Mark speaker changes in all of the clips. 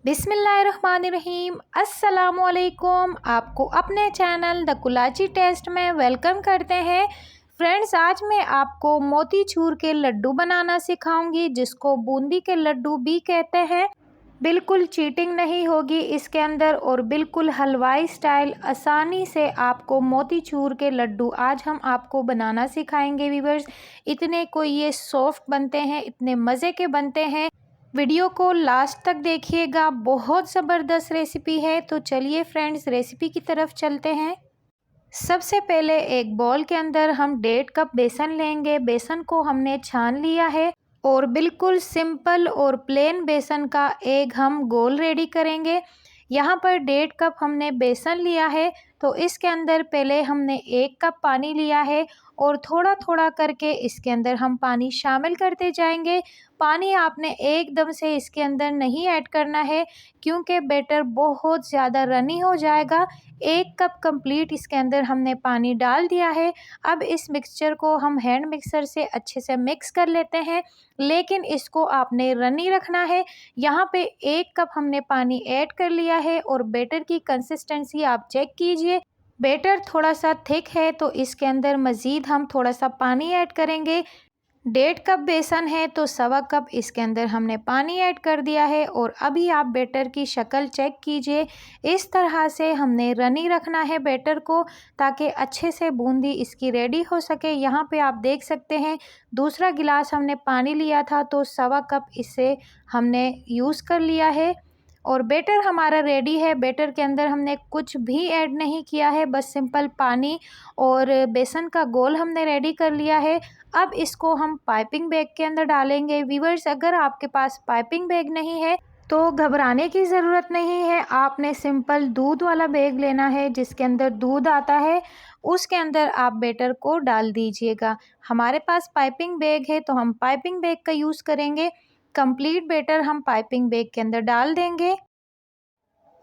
Speaker 1: बिस्मिल्लाहिर्रहमानिर्रहीम। अस्सलामुअलैकुम। आपको अपने चैनल द कुलाची टेस्ट में वेलकम करते हैं। फ्रेंड्स, आज मैं आपको मोतीचूर के लड्डू बनाना सिखाऊंगी, जिसको बूंदी के लड्डू भी कहते हैं। बिल्कुल चीटिंग नहीं होगी इसके अंदर और बिल्कुल हलवाई स्टाइल आसानी से आपको मोतीचूर के लड्डू आज हम आपको बनाना सिखाएंगे व्यूअर्स। इतने कोई ये सॉफ्ट बनते हैं, इतने मज़े के बनते हैं। वीडियो को लास्ट तक देखिएगा, बहुत ज़बरदस्त रेसिपी है। तो चलिए फ्रेंड्स, रेसिपी की तरफ चलते हैं। सबसे पहले एक बॉल के अंदर हम 1.5 कप बेसन लेंगे। बेसन को हमने छान लिया है और बिल्कुल सिंपल और प्लेन बेसन का एक हम गोल रेडी करेंगे। यहाँ पर 1.5 कप हमने बेसन लिया है, तो इसके अंदर पहले हमने 1 कप पानी लिया है और थोड़ा थोड़ा करके इसके अंदर हम पानी शामिल करते जाएंगे। पानी आपने एकदम से इसके अंदर नहीं ऐड करना है, क्योंकि बैटर बहुत ज़्यादा रनी हो जाएगा। 1 कप कंप्लीट इसके अंदर हमने पानी डाल दिया है। अब इस मिक्सचर को हम हैंड मिक्सर से अच्छे से मिक्स कर लेते हैं, लेकिन इसको आपने रनी रखना है। यहाँ पे 1 कप हमने पानी ऐड कर लिया है और बैटर की कंसिस्टेंसी आप चेक कीजिए। बैटर थोड़ा सा थिक है, तो इसके अंदर मज़ीद हम थोड़ा सा पानी ऐड करेंगे। 1.5 कप बेसन है तो 1.25 कप इसके अंदर हमने पानी ऐड कर दिया है। और अभी आप बैटर की शक्ल चेक कीजिए। इस तरह से हमने रनी रखना है बैटर को, ताकि अच्छे से बूंदी इसकी रेडी हो सके। यहाँ पे आप देख सकते हैं, दूसरा गिलास हमने पानी लिया था, तो 1.25 कप इसे हमने यूज़ कर लिया है और बैटर हमारा रेडी है। बैटर के अंदर हमने कुछ भी ऐड नहीं किया है, बस सिंपल पानी और बेसन का गोल हमने रेडी कर लिया है। अब इसको हम पाइपिंग बैग के अंदर डालेंगे। व्यूअर्स, अगर आपके पास पाइपिंग बैग नहीं है तो घबराने की ज़रूरत नहीं है। आपने सिंपल दूध वाला बैग लेना है, जिसके अंदर दूध आता है, उसके अंदर आप बैटर को डाल दीजिएगा। हमारे पास पाइपिंग बैग है तो हम पाइपिंग बैग का यूज़ करेंगे। कंप्लीट बैटर हम पाइपिंग बैग के अंदर डाल देंगे।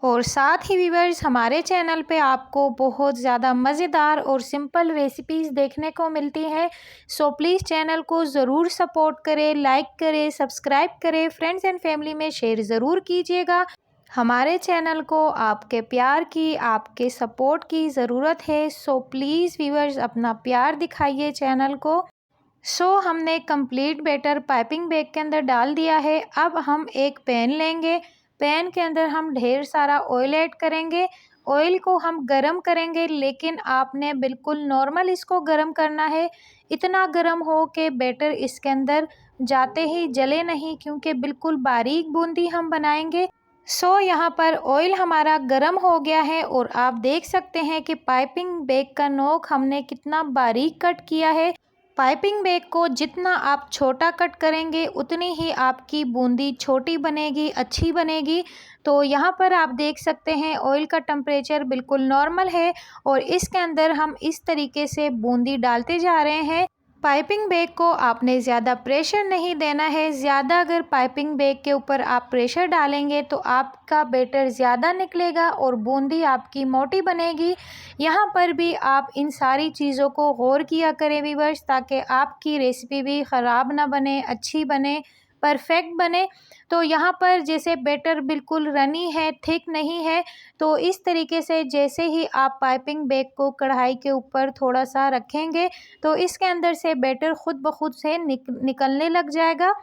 Speaker 1: और साथ ही व्यूअर्स, हमारे चैनल पे आपको बहुत ज़्यादा मज़ेदार और सिंपल रेसिपीज़ देखने को मिलती हैं। सो प्लीज़ चैनल को ज़रूर सपोर्ट करें, लाइक करें, सब्सक्राइब करें, फ्रेंड्स एंड फैमिली में शेयर ज़रूर कीजिएगा। हमारे चैनल को आपके प्यार की, आपके सपोर्ट की ज़रूरत है। सो प्लीज़ व्यूअर्स, अपना प्यार दिखाइए चैनल को। हमने कंप्लीट बैटर पाइपिंग बैग के अंदर डाल दिया है। अब हम एक पैन लेंगे। पैन के अंदर हम ढेर सारा ऑयल ऐड करेंगे। ऑयल को हम गरम करेंगे, लेकिन आपने बिल्कुल नॉर्मल इसको गरम करना है। इतना गरम हो कि बैटर इसके अंदर जाते ही जले नहीं, क्योंकि बिल्कुल बारीक बूंदी हम बनाएंगे। यहाँ पर ऑयल हमारा गरम हो गया है और आप देख सकते हैं कि पाइपिंग बैग का नोक हमने कितना बारीक कट किया है। पाइपिंग बैग को जितना आप छोटा कट करेंगे, उतनी ही आपकी बूंदी छोटी बनेगी, अच्छी बनेगी। तो यहाँ पर आप देख सकते हैं ऑयल का टेम्परेचर बिल्कुल नॉर्मल है और इसके अंदर हम इस तरीके से बूंदी डालते जा रहे हैं। पाइपिंग बैग को आपने ज़्यादा प्रेशर नहीं देना है। ज़्यादा अगर पाइपिंग बैग के ऊपर आप प्रेशर डालेंगे तो आपका बैटर ज़्यादा निकलेगा और बूंदी आपकी मोटी बनेगी। यहाँ पर भी आप इन सारी चीज़ों को गौर किया करें व्यूअर्स, ताकि आपकी रेसिपी भी ख़राब ना बने, अच्छी बने, परफेक्ट बने। तो यहाँ पर जैसे बैटर बिल्कुल रनी है, थिक नहीं है, तो इस तरीके से जैसे ही आप पाइपिंग बैग को कढ़ाई के ऊपर थोड़ा सा रखेंगे, तो इसके अंदर से बैटर खुद ब खुद से निकलने लग जाएगा।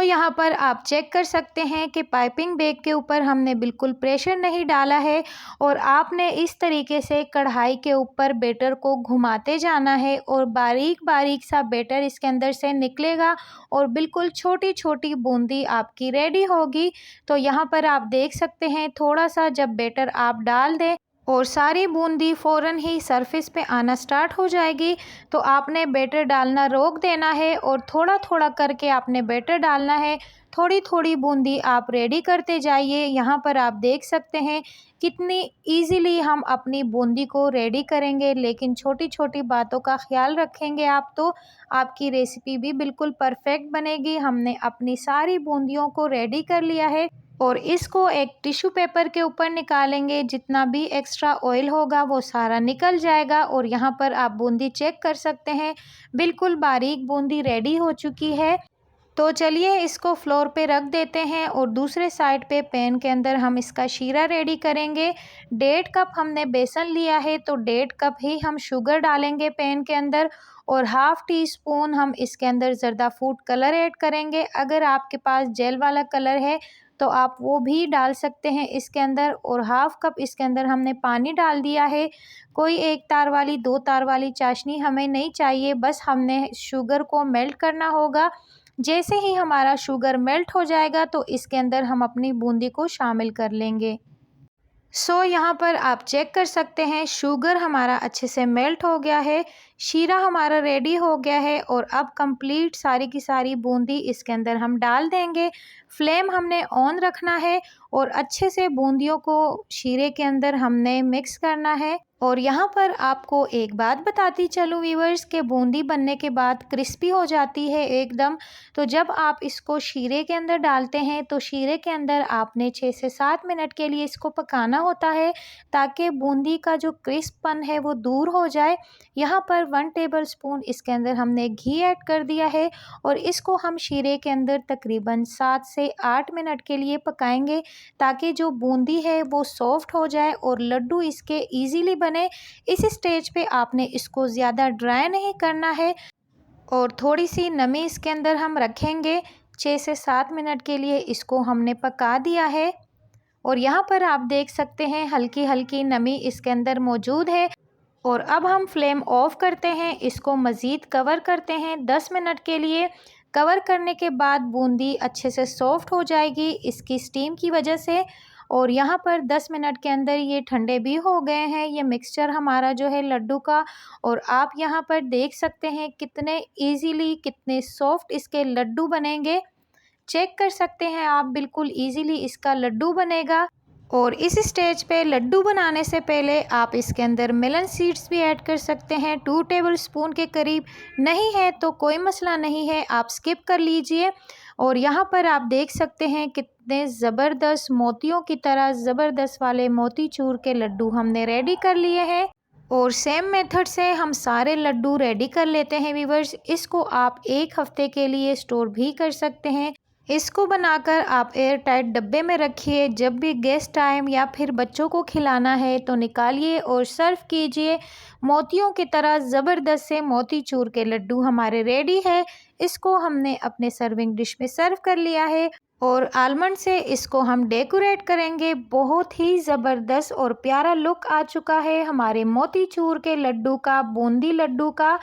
Speaker 1: यहाँ पर आप चेक कर सकते हैं कि पाइपिंग बैग के ऊपर हमने बिल्कुल प्रेशर नहीं डाला है और आपने इस तरीके से कढ़ाई के ऊपर बैटर को घुमाते जाना है और बारीक बारीक सा बैटर इसके अंदर से निकलेगा और बिल्कुल छोटी छोटी बूंदी आपकी रेडी होगी। तो यहाँ पर आप देख सकते हैं, थोड़ा सा जब बैटर आप डाल दें और सारी बूंदी फ़ौरन ही सरफेस पे आना स्टार्ट हो जाएगी, तो आपने बैटर डालना रोक देना है और थोड़ा थोड़ा करके आपने बैटर डालना है। थोड़ी थोड़ी बूंदी आप रेडी करते जाइए। यहाँ पर आप देख सकते हैं कितनी इजीली हम अपनी बूंदी को रेडी करेंगे, लेकिन छोटी छोटी बातों का ख्याल रखेंगे आप, तो आपकी रेसिपी भी बिल्कुल परफेक्ट बनेगी। हमने अपनी सारी बूंदियों को रेडी कर लिया है और इसको एक टिश्यू पेपर के ऊपर निकालेंगे। जितना भी एक्स्ट्रा ऑयल होगा वो सारा निकल जाएगा। और यहाँ पर आप बूंदी चेक कर सकते हैं, बिल्कुल बारीक बूंदी रेडी हो चुकी है। तो चलिए इसको फ्लोर पे रख देते हैं और दूसरे साइड पे पैन के अंदर हम इसका शीरा रेडी करेंगे। 1.5 कप हमने बेसन लिया है, तो 1.5 कप ही हम शुगर डालेंगे पैन के अंदर और हाफ़ टी स्पून हम इसके अंदर ज़र्दा फूड कलर ऐड करेंगे। अगर आपके पास जेल वाला कलर है तो आप वो भी डाल सकते हैं इसके अंदर। और हाफ़ कप इसके अंदर हमने पानी डाल दिया है। कोई 1 तार वाली 2 तार वाली चाशनी हमें नहीं चाहिए, बस हमने शुगर को मेल्ट करना होगा। जैसे ही हमारा शुगर मेल्ट हो जाएगा तो इसके अंदर हम अपनी बूंदी को शामिल कर लेंगे। यहाँ पर आप चेक कर सकते हैं शुगर हमारा अच्छे से मेल्ट हो गया है, शीरा हमारा रेडी हो गया है और अब कंप्लीट सारी की सारी बूंदी इसके अंदर हम डाल देंगे। फ्लेम हमने ऑन रखना है और अच्छे से बूंदियों को शीरे के अंदर हमने मिक्स करना है। और यहाँ पर आपको एक बात बताती चलूँ व्यूअर्स के बूंदी बनने के बाद क्रिस्पी हो जाती है एकदम। तो जब आप इसको शीरे के अंदर डालते हैं तो शीरे के अंदर आपने 6 से 7 मिनट के लिए इसको पकाना होता है, ताकि बूंदी का जो क्रिस्पपन है वो दूर हो जाए। यहाँ पर 1 टेबल स्पून इसके अंदर हमने घी ऐड कर दिया है और इसको हम शीरे के अंदर तकरीबन 7 से 8 मिनट के लिए पकाएंगे, ताकि जो बूंदी है वो सॉफ्ट हो जाए और लड्डू इसके ईज़िली बने। इस स्टेज पे आपने इसको ज़्यादा ड्राई नहीं करना है और थोड़ी सी नमी इसके अंदर हम रखेंगे। 6 से 7 मिनट के लिए इसको हमने पका दिया है और यहाँ पर आप देख सकते हैं हल्की हल्की नमी इसके अंदर मौजूद है। और अब हम फ्लेम ऑफ करते हैं, इसको मज़ीद कवर करते हैं 10 मिनट के लिए। कवर करने के बाद बूंदी अच्छे से सॉफ्ट हो जाएगी इसकी स्टीम की वजह से। और यहाँ पर 10 मिनट के अंदर ये ठंडे भी हो गए हैं, ये मिक्सचर हमारा जो है लड्डू का। और आप यहाँ पर देख सकते हैं कितने इजीली कितने सॉफ्ट इसके लड्डू बनेंगे। चेक कर सकते हैं आप, बिल्कुल इजीली इसका लड्डू बनेगा। और इस स्टेज पे लड्डू बनाने से पहले आप इसके अंदर मेलन सीड्स भी ऐड कर सकते हैं 2 टेबल स्पून के करीब। नहीं है तो कोई मसला नहीं है, आप स्किप कर लीजिए। और यहाँ पर आप देख सकते हैं कितने ज़बरदस्त मोतियों की तरह ज़बरदस्त वाले मोतीचूर के लड्डू हमने रेडी कर लिए हैं। और सेम मेथड से हम सारे लड्डू रेडी कर लेते हैं व्यूअर्स। इसको आप 1 हफ्ते के लिए स्टोर भी कर सकते हैं। इसको बनाकर आप एयर टाइट डब्बे में रखिए, जब भी गेस्ट टाइम या फिर बच्चों को खिलाना है तो निकालिए और सर्व कीजिए। मोतियों की तरह ज़बरदस्त से मोतीचूर के लड्डू हमारे रेडी है। इसको हमने अपने सर्विंग डिश में सर्व कर लिया है और आलमंड से इसको हम डेकोरेट करेंगे। बहुत ही ज़बरदस्त और प्यारा लुक आ चुका है हमारे मोतीचूर के लड्डू का, बूंदी लड्डू का।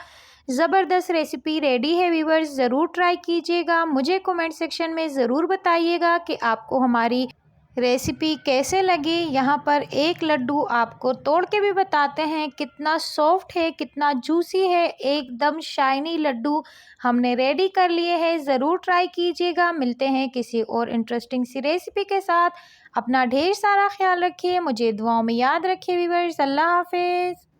Speaker 1: ज़बरदस्त रेसिपी रेडी है व्यूअर्स, ज़रूर ट्राई कीजिएगा। मुझे कमेंट सेक्शन में ज़रूर बताइएगा कि आपको हमारी रेसिपी कैसे लगी। यहाँ पर एक लड्डू आपको तोड़ के भी बताते हैं कितना सॉफ्ट है, कितना जूसी है, एकदम शाइनी लड्डू हमने रेडी कर लिए हैं। ज़रूर ट्राई कीजिएगा। मिलते हैं किसी और इंटरेस्टिंग सी रेसिपी के साथ। अपना ढेर सारा ख्याल रखिए, मुझे दुआओं में याद रखिए व्यूअर्स। अल्लाह हाफिज़।